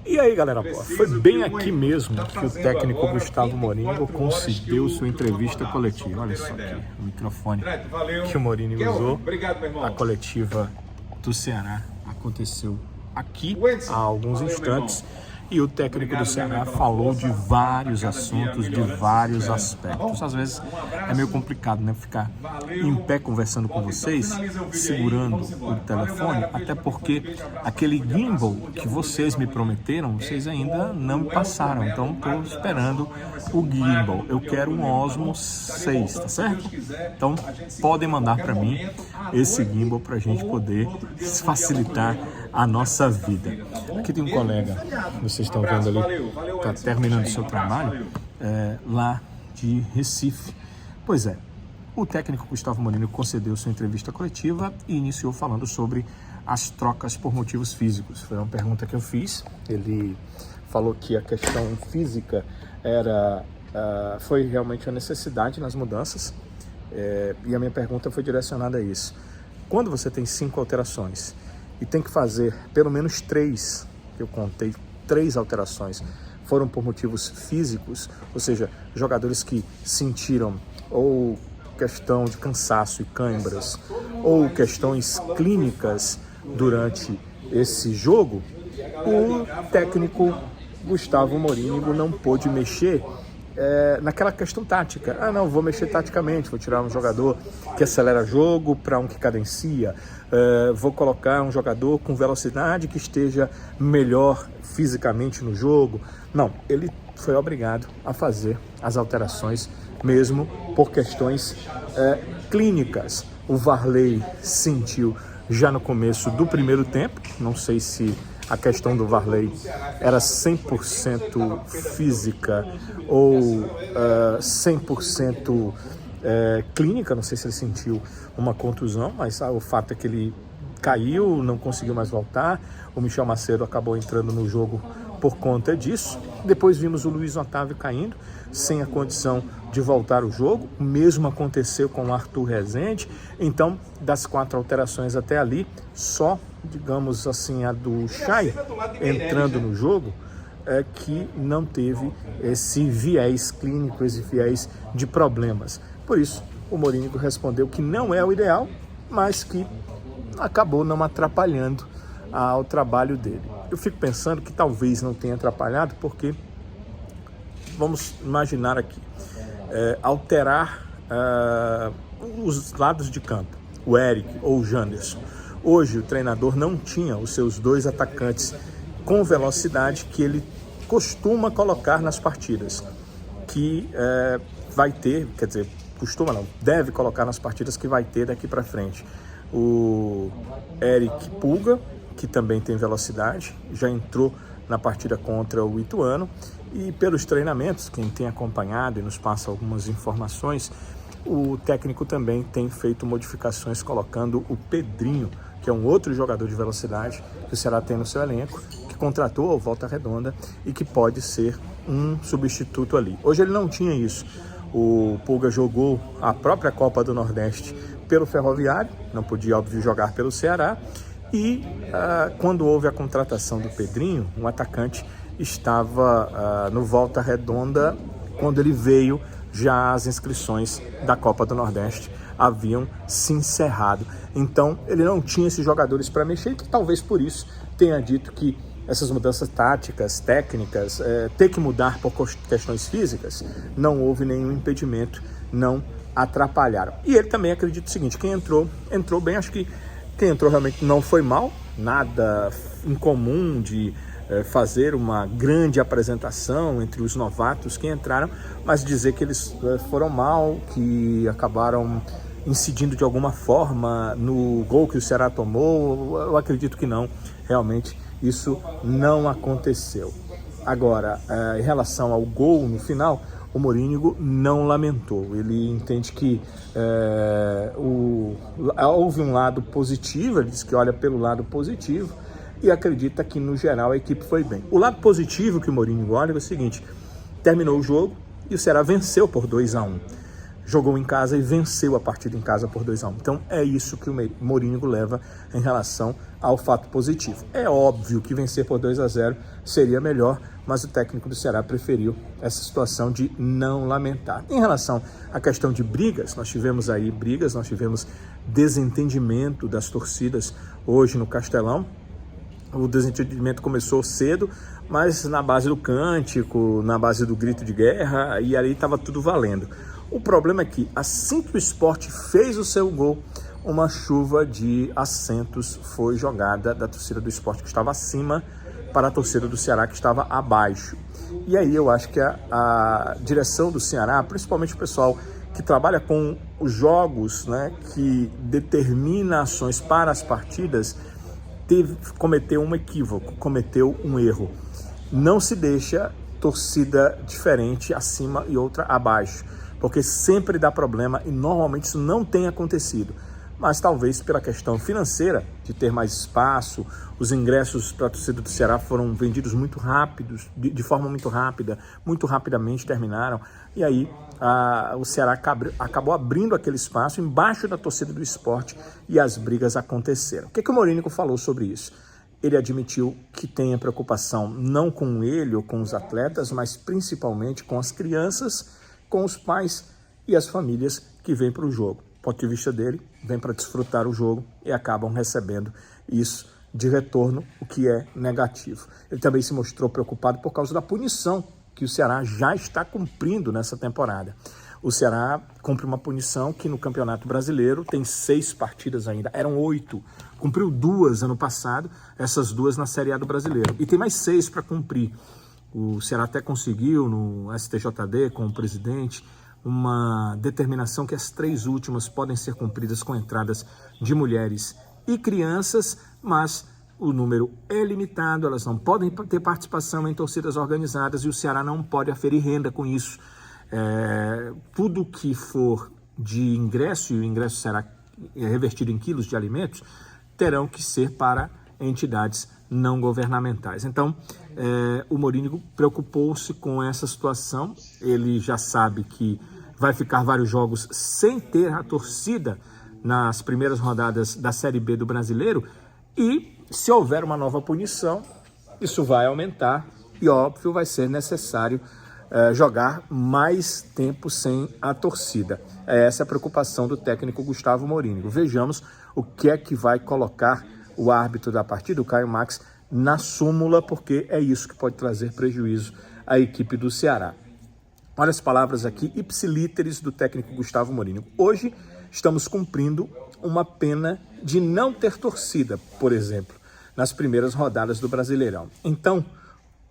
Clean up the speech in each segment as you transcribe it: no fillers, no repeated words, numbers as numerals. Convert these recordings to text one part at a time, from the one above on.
E aí, galera, foi bem aqui mesmo que o técnico Gustavo Morínigo concedeu sua entrevista coletiva. Olha só aqui, o microfone que o Morínigo usou. A coletiva do Ceará aconteceu aqui há alguns instantes e o técnico do Ceará falou de vários assuntos, de vários aspectos. Às vezes é meio complicado, né, ficar em pé conversando com vocês, segurando o telefone, até porque aquele gimbal que vocês me prometeram, vocês ainda não me passaram. Então estou esperando o gimbal. Eu quero um Osmo 6, tá certo? Então podem mandar para mim esse gimbal para a gente poder facilitar a nossa vida. Aqui tem um colega, vocês estão vendo ali, está terminando o seu trabalho lá de Recife. Pois é, o técnico Gustavo Morínigo concedeu sua entrevista coletiva e iniciou falando sobre as trocas por motivos físicos. Foi uma pergunta que eu fiz. Ele falou que a questão física foi realmente a necessidade nas mudanças, e a minha pergunta foi direcionada a isso. Quando você tem 5 alterações e tem que fazer pelo menos 3, eu contei 3 alterações, foram por motivos físicos, ou seja, jogadores que sentiram ou questão de cansaço e câimbras, ou questões clínicas durante esse jogo, o técnico Gustavo Morínigo não pôde mexer naquela questão tática. Ah, não, vou mexer taticamente, vou tirar um jogador que acelera jogo para um que cadencia, vou colocar um jogador com velocidade que esteja melhor fisicamente no jogo. Não, ele foi obrigado a fazer as alterações mesmo por questões clínicas. O Varley sentiu já no começo do primeiro tempo, não sei se a questão do Varley era 100% física ou 100% clínica, não sei se ele sentiu uma contusão, mas o fato é que ele caiu, não conseguiu mais voltar. O Michel Macedo acabou entrando no jogo por conta disso. Depois vimos o Luiz Otávio caindo, sem a condição de voltar ao jogo. O mesmo aconteceu com o Arthur Rezende. Então, das 4 alterações até ali, só, digamos assim, a do Chay entrando no jogo, que não teve esse viés clínico, esse viés de problemas. Por isso, o Morínigo respondeu que não é o ideal, mas que acabou não atrapalhando ao trabalho dele. Eu fico pensando que talvez não tenha atrapalhado porque, vamos imaginar aqui, alterar os lados de campo, o Eric ou o Janderson. Hoje o treinador não tinha os seus 2 atacantes com velocidade que ele costuma colocar nas partidas, que vai ter, quer dizer, costuma não, deve colocar nas partidas que vai ter daqui para frente. O Eric Pulga, que também tem velocidade, já entrou na partida contra o Ituano, e pelos treinamentos, quem tem acompanhado e nos passa algumas informações, o técnico também tem feito modificações colocando o Pedrinho, que é um outro jogador de velocidade que o Ceará tem no seu elenco, que contratou ao Volta Redonda e que pode ser um substituto ali. Hoje ele não tinha isso. O Pulga jogou a própria Copa do Nordeste pelo Ferroviário, não podia, óbvio, jogar pelo Ceará, e quando houve a contratação do Pedrinho, um atacante estava no Volta Redonda. Quando ele veio, já as inscrições da Copa do Nordeste haviam se encerrado. Então ele não tinha esses jogadores para mexer, que talvez por isso tenha dito que essas mudanças táticas, técnicas, ter que mudar por questões físicas, não houve nenhum impedimento, não atrapalharam. E ele também acredita o seguinte: quem entrou bem. Acho que quem entrou realmente não foi mal, nada incomum de fazer uma grande apresentação entre os novatos que entraram, mas dizer que eles foram mal, que acabaram incidindo de alguma forma no gol que o Ceará tomou, eu acredito que não, realmente isso não aconteceu. Agora, em relação ao gol no final, o Morínigo não lamentou. Ele entende que houve um lado positivo, ele diz que olha pelo lado positivo e acredita que, no geral, a equipe foi bem. O lado positivo que o Morínigo olha é o seguinte: terminou o jogo e o Ceará venceu por 2-1. jogou em casa e venceu a partida em casa por 2-1. Então é isso que o Morínigo leva em relação ao fato positivo. É óbvio que vencer por 2-0 seria melhor, mas o técnico do Ceará preferiu essa situação de não lamentar. Em relação à questão de brigas, nós tivemos aí brigas, nós tivemos desentendimento das torcidas hoje no Castelão. O desentendimento começou cedo, mas na base do cântico, na base do grito de guerra, e ali estava tudo valendo. O problema é que, assim que o Sport fez o seu gol, uma chuva de assentos foi jogada da torcida do Sport, que estava acima, para a torcida do Ceará, que estava abaixo. E aí eu acho que a direção do Ceará, principalmente o pessoal que trabalha com os jogos, né, que determina ações para as partidas, cometeu um equívoco, cometeu um erro. Não se deixa torcida diferente acima e outra abaixo, porque sempre dá problema e normalmente isso não tem acontecido. Mas talvez pela questão financeira, de ter mais espaço, os ingressos para a torcida do Ceará foram vendidos muito rápidos, de forma muito rápida, muito rapidamente terminaram, e aí o Ceará acabou abrindo aquele espaço embaixo da torcida do Sport e as brigas aconteceram. O que o Morínigo falou sobre isso? Ele admitiu que tenha preocupação não com ele ou com os atletas, mas principalmente com as crianças, com os pais e as famílias que vêm para o jogo. Do ponto de vista dele, vem para desfrutar o jogo e acabam recebendo isso de retorno, o que é negativo. Ele também se mostrou preocupado por causa da punição que o Ceará já está cumprindo nessa temporada. O Ceará cumpre uma punição que no Campeonato Brasileiro tem 6 partidas ainda, eram 8. Cumpriu 2 ano passado, essas 2 na Série A do Brasileiro. E tem mais 6 para cumprir. O Ceará até conseguiu no STJD com o presidente uma determinação que as 3 últimas podem ser cumpridas com entradas de mulheres e crianças, mas o número é limitado, elas não podem ter participação em torcidas organizadas e o Ceará não pode aferir renda com isso. Tudo que for de ingresso, e o ingresso será revertido em quilos de alimentos, terão que ser para entidades não governamentais. Então, o Morínigo preocupou-se com essa situação, ele já sabe que vai ficar vários jogos sem ter a torcida nas primeiras rodadas da Série B do Brasileiro e se houver uma nova punição, isso vai aumentar e, óbvio, vai ser necessário jogar mais tempo sem a torcida. Essa é a preocupação do técnico Gustavo Morínigo. Vejamos o que é que vai colocar o árbitro da partida, o Caio Max, na súmula, porque é isso que pode trazer prejuízo à equipe do Ceará. Olha as palavras aqui, ipsilíteres do técnico Gustavo Morínigo. Hoje estamos cumprindo uma pena de não ter torcida, por exemplo, nas primeiras rodadas do Brasileirão. Então,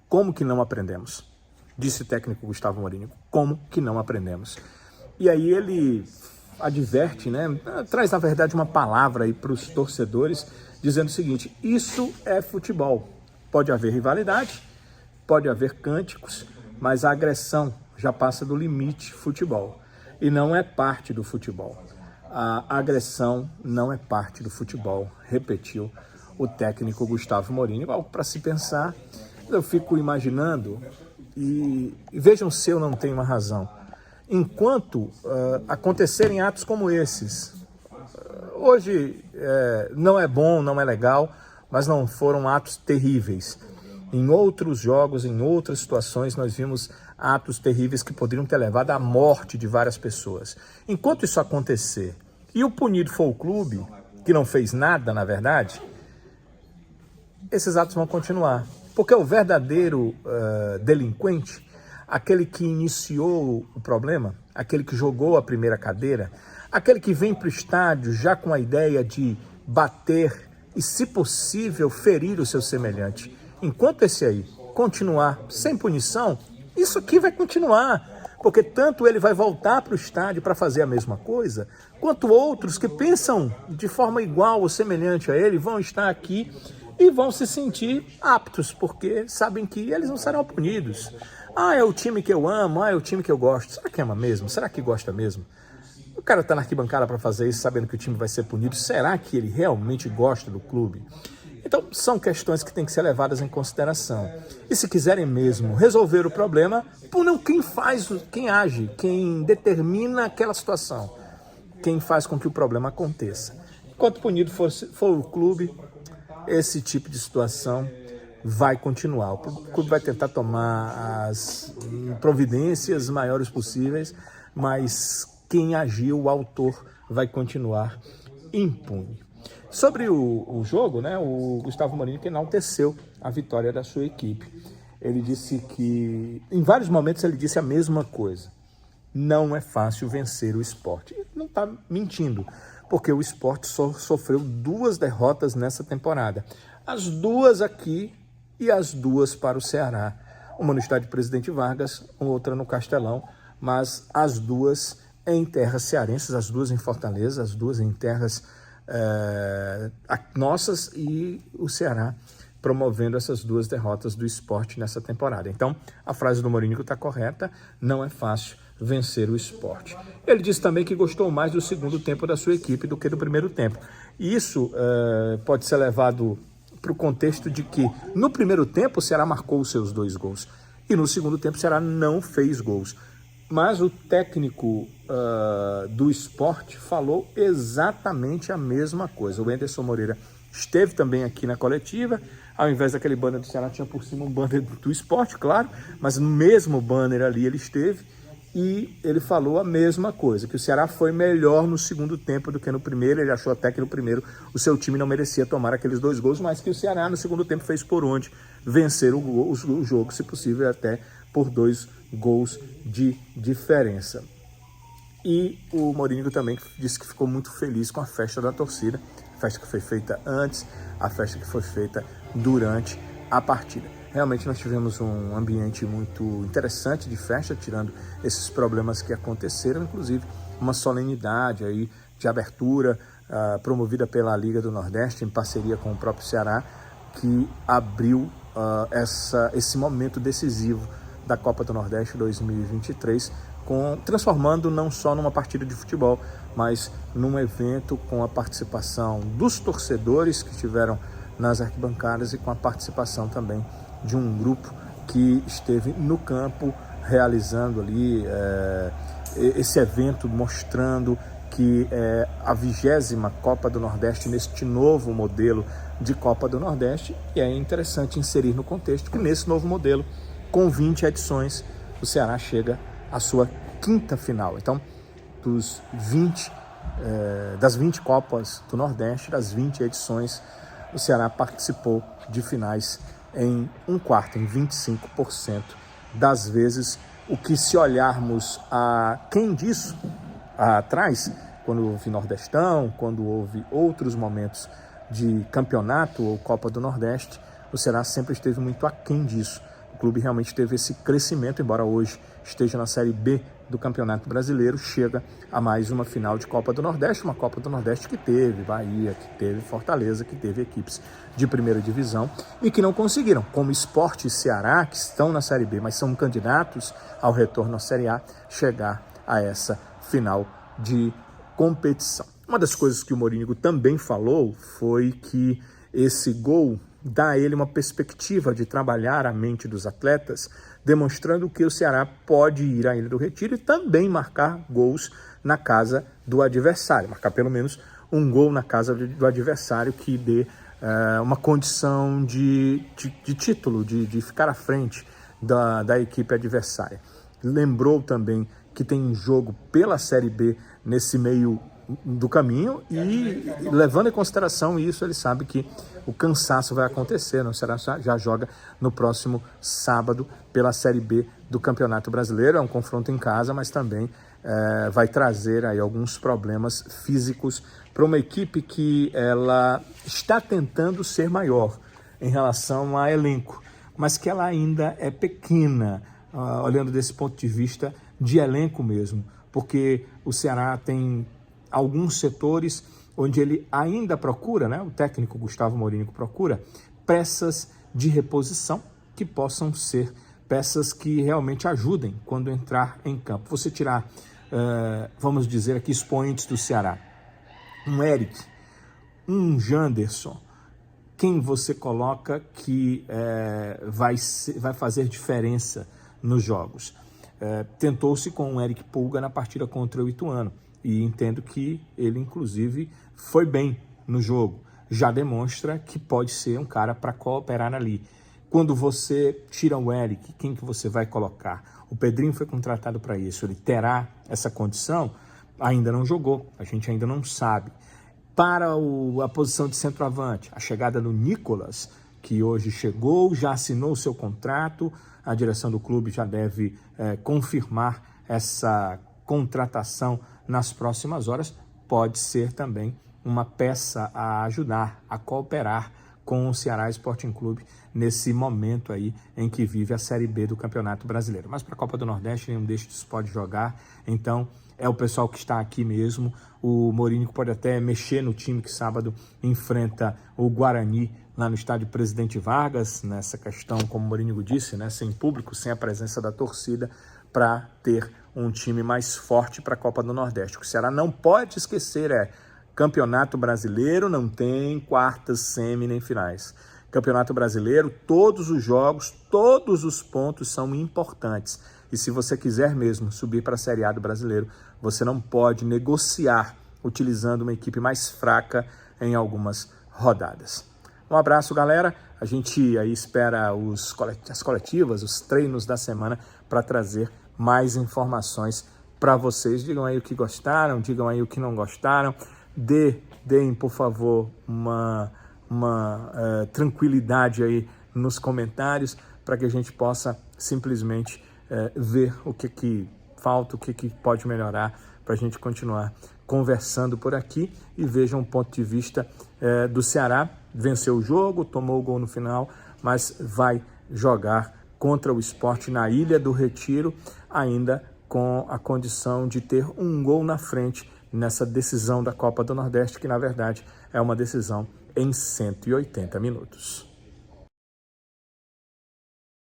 como que não aprendemos? Disse o técnico Gustavo Morínigo. Como que não aprendemos? E aí ele adverte, né? Traz, na verdade, uma palavra aí para os torcedores, dizendo o seguinte: isso é futebol. Pode haver rivalidade, pode haver cânticos, mas a agressão já passa do limite futebol. E não é parte do futebol. A agressão não é parte do futebol, repetiu o técnico Gustavo Morínigo. Algo para se pensar. Eu fico imaginando, e vejam se eu não tenho uma razão. Enquanto acontecerem atos como esses, hoje não é bom, não é legal, mas não foram atos terríveis. Em outros jogos, em outras situações, nós vimos atos terríveis que poderiam ter levado à morte de várias pessoas. Enquanto isso acontecer e o punido for o clube, que não fez nada, na verdade, esses atos vão continuar. Porque o verdadeiro delinquente, aquele que iniciou o problema, aquele que jogou a primeira cadeira, aquele que vem para o estádio já com a ideia de bater e, se possível, ferir o seu semelhante. Enquanto esse aí continuar sem punição, isso aqui vai continuar. Porque tanto ele vai voltar para o estádio para fazer a mesma coisa, quanto outros que pensam de forma igual ou semelhante a ele vão estar aqui e vão se sentir aptos, porque sabem que eles não serão punidos. É o time que eu amo, é o time que eu gosto. Será que ama mesmo? Será que gosta mesmo? O cara está na arquibancada para fazer isso, sabendo que o time vai ser punido. Será que ele realmente gosta do clube? Então, são questões que têm que ser levadas em consideração. E se quiserem mesmo resolver o problema, punam quem age, quem determina aquela situação, quem faz com que o problema aconteça. Enquanto punido for o clube, esse tipo de situação vai continuar. O clube vai tentar tomar as providências maiores possíveis, mas quem agiu, o autor, vai continuar impune. Sobre o jogo, né, o Gustavo Mourinho que enalteceu a vitória da sua equipe. Ele disse que, em vários momentos, ele disse a mesma coisa. Não é fácil vencer o Sport. Ele não está mentindo, porque o Sport sofreu 2 derrotas nessa temporada. As 2 aqui e as 2 para o Ceará. Uma no estádio Presidente Vargas, outra no Castelão, mas as 2 em terras cearenses, as 2 em Fortaleza, as 2 em terras nossas, e o Ceará promovendo essas 2 derrotas do Sport nessa temporada. Então, a frase do Mourinho está correta, não é fácil vencer o Sport. Ele disse também que gostou mais do segundo tempo da sua equipe do que do primeiro tempo. E isso pode ser levado para o contexto de que no primeiro tempo o Ceará marcou os seus 2 gols e no segundo tempo o Ceará não fez gols. Mas o técnico do Sport falou exatamente a mesma coisa. O Anderson Moreira esteve também aqui na coletiva. Ao invés daquele banner do Ceará, tinha por cima um banner do Sport, claro, mas no mesmo banner ali ele esteve e ele falou a mesma coisa, que o Ceará foi melhor no segundo tempo do que no primeiro. Ele achou até que no primeiro o seu time não merecia tomar aqueles 2 gols, mas que o Ceará no segundo tempo fez por onde vencer o jogo, se possível até por 2 gols de diferença. E o Mourinho também disse que ficou muito feliz com a festa da torcida, a festa que foi feita antes, a festa que foi feita durante a partida. Realmente nós tivemos um ambiente muito interessante de festa, tirando esses problemas que aconteceram, inclusive uma solenidade aí de abertura promovida pela Liga do Nordeste, em parceria com o próprio Ceará, que abriu esse momento decisivo da Copa do Nordeste 2023, transformando não só numa partida de futebol, mas num evento com a participação dos torcedores que estiveram nas arquibancadas e com a participação também de um grupo que esteve no campo realizando ali esse evento, mostrando que é a 20ª Copa do Nordeste neste novo modelo de Copa do Nordeste. E é interessante inserir no contexto que nesse novo modelo, com 20 edições, o Ceará chega à sua 5ª final. Então, das 20 Copas do Nordeste, das 20 edições, o Ceará participou de finais em 1/4, em 25% das vezes. O que, se olharmos a quem disso atrás, quando houve Nordestão, quando houve outros momentos de campeonato ou Copa do Nordeste, o Ceará sempre esteve muito aquém disso. O clube realmente teve esse crescimento, embora hoje esteja na Série B do Campeonato Brasileiro, chega a mais uma final de Copa do Nordeste, uma Copa do Nordeste que teve Bahia, que teve Fortaleza, que teve equipes de primeira divisão e que não conseguiram, como Sport e Ceará, que estão na Série B, mas são candidatos ao retorno à Série A, chegar a essa final de competição. Uma das coisas que o Mourinho também falou foi que esse gol dá a ele uma perspectiva de trabalhar a mente dos atletas, demonstrando que o Ceará pode ir à Ilha do Retiro e também marcar gols na casa do adversário, marcar pelo menos um gol na casa do adversário que dê uma condição de título, de ficar à frente da equipe adversária. Lembrou também que tem jogo pela Série B nesse meio do caminho e, levando em consideração isso, ele sabe que o cansaço vai acontecer. O Ceará já joga no próximo sábado pela Série B do Campeonato Brasileiro. É um confronto em casa, mas também vai trazer aí alguns problemas físicos para uma equipe que ela está tentando ser maior em relação a elenco, mas que ela ainda é pequena, olhando desse ponto de vista de elenco mesmo, porque o Ceará tem alguns setores onde ele ainda procura, né, o técnico Gustavo Mourinho procura peças de reposição que possam ser peças que realmente ajudem quando entrar em campo. Você tirar, vamos dizer aqui, expoentes do Ceará, um Eric, um Janderson, quem você coloca que vai fazer diferença nos jogos. Tentou-se com o Eric Pulga na partida contra o Ituano e entendo que ele, inclusive, foi bem no jogo. Já demonstra que pode ser um cara para cooperar ali. Quando você tira o Eric, quem que você vai colocar? O Pedrinho foi contratado para isso, ele terá essa condição? Ainda não jogou, a gente ainda não sabe. Para a posição de centroavante, a chegada do Nicolas, que hoje chegou, já assinou o seu contrato, a direção do clube já deve confirmar essa contratação nas próximas horas, pode ser também uma peça a ajudar, a cooperar com o Ceará Sporting Clube nesse momento aí em que vive a Série B do Campeonato Brasileiro. Mas para a Copa do Nordeste nenhum destes pode jogar, então é o pessoal que está aqui mesmo. O Mourinho pode até mexer no time que sábado enfrenta o Guarani lá no estádio Presidente Vargas, nessa questão, como o Mourinho disse, né, sem público, sem a presença da torcida, para ter um time mais forte para a Copa do Nordeste. O que o Ceará não pode esquecer Campeonato Brasileiro não tem quartas, semi nem finais. Campeonato Brasileiro, todos os jogos, todos os pontos são importantes. E se você quiser mesmo subir para a Série A do Brasileiro, você não pode negociar utilizando uma equipe mais fraca em algumas rodadas. Um abraço, galera. A gente aí espera as coletivas, os treinos da semana para trazer mais informações para vocês. Digam aí o que gostaram, digam aí o que não gostaram. Deem, por favor, uma tranquilidade aí nos comentários para que a gente possa simplesmente ver o que falta, o que pode melhorar para a gente continuar conversando por aqui e veja um ponto de vista do Ceará. Venceu o jogo, tomou o gol no final, mas vai jogar contra o Sport na Ilha do Retiro, ainda com a condição de ter um gol na frente nessa decisão da Copa do Nordeste, que na verdade é uma decisão em 180 minutos.